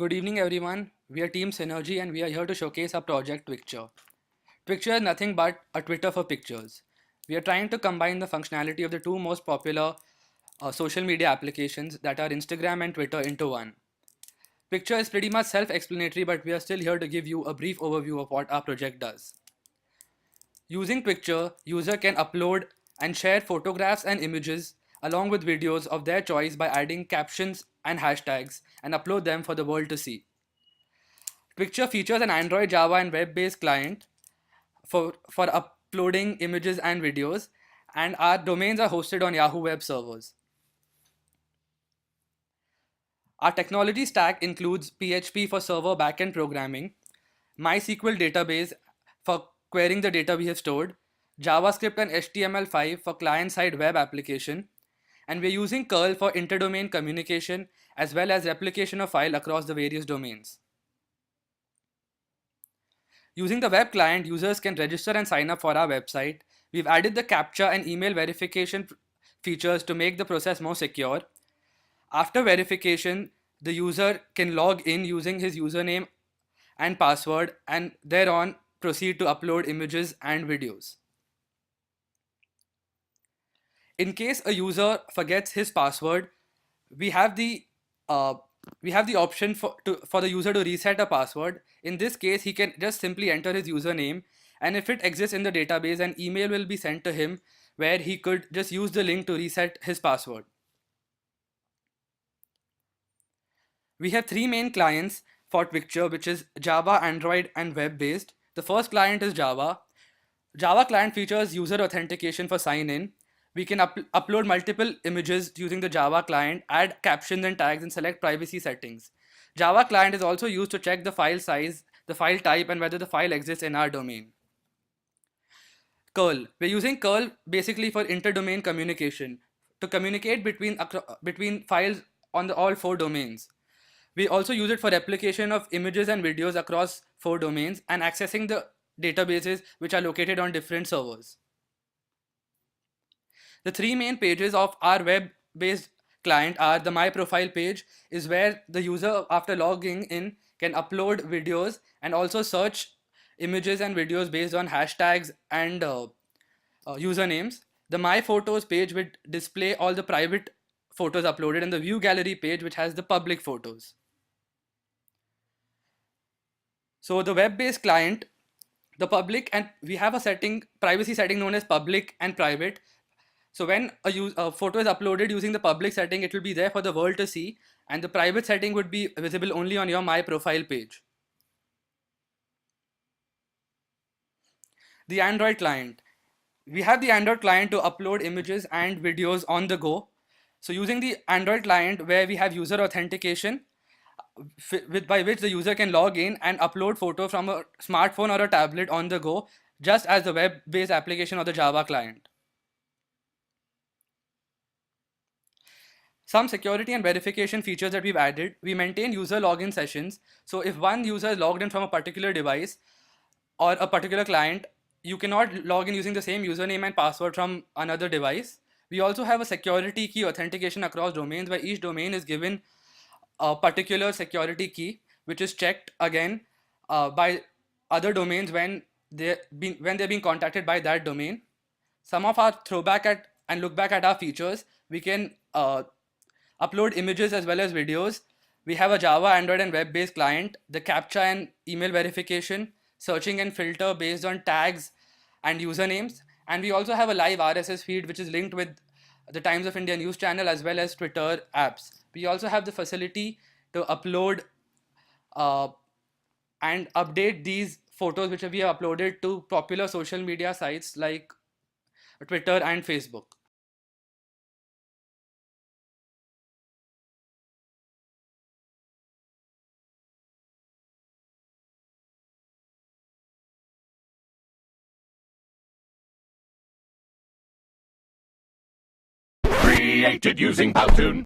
Good evening, everyone. We are Team Synergy and we are here to showcase our project Twicture. Twicture is nothing but a Twitter for pictures. We are trying to combine the functionality of the two most popular social media applications that are Instagram and Twitter into one. Picture is pretty much self explanatory, but we are still here to give you a brief overview of what our project does. Using Twicture, user can upload and share photographs and images along with videos of their choice by adding captions and hashtags and upload them for the world to see. Twicture features an Android, Java, and web-based client for uploading images and videos, and our domains are hosted on Yahoo Web servers. Our technology stack includes PHP for server backend programming, MySQL database for querying the data we have stored, JavaScript and HTML5 for client-side web application, and we're using curl for interdomain communication as well as replication of file across the various domains. Using the web client, users can register and sign up for our website. We've added the CAPTCHA and email verification features to make the process more secure. After verification, the user can log in using his username and password and thereon proceed to upload images and videos. In case a user forgets his password, we have the uh, we have the option for the user to reset a password. In this case, he can just simply enter his username, and if it exists in the database, an email will be sent to him where he could just use the link to reset his password. We have three main clients for Twicture, which is Java, Android, and web based. The first client is Java. Java client features user authentication for sign in. We can upload multiple images using the Java client, add captions and tags, and select privacy settings. Java client is also used to check the file size, the file type, and whether the file exists in our domain. Curl. We're using curl basically for interdomain communication to communicate between files on all four domains. We also use it for replication of images and videos across four domains and accessing the databases which are located on different servers. The three main pages of our web-based client are the My Profile page, is where the user after logging in can upload videos and also search images and videos based on hashtags and usernames. The My Photos page would display all the private photos uploaded, and the View Gallery page which has the public photos. So the web-based client, the public, and we have a privacy setting known as public and private. So when a photo is uploaded using the public setting, it will be there for the world to see, and the private setting would be visible only on your My Profile page. The Android client. We have the Android client to upload images and videos on the go. So using the Android client where we have user authentication, by which the user can log in and upload photo from a smartphone or a tablet on the go, just as the web-based application or the Java client. Some security and verification features that we've added. We maintain user login sessions. So if one user is logged in from a particular device or a particular client, you cannot log in using the same username and password from another device. We also have a security key authentication across domains where each domain is given a particular security key, which is checked again by other domains when they're being contacted by that domain. Some of our throwback at and look back at our features. We can upload images as well as videos. We have a Java, Android, and web-based client, the CAPTCHA and email verification, searching and filter based on tags and usernames. And we also have a live RSS feed which is linked with the Times of India news channel as well as Twitter apps. We also have the facility to upload uh, and update these photos which we have uploaded to popular social media sites like Twitter and Facebook. Created using Powtoon.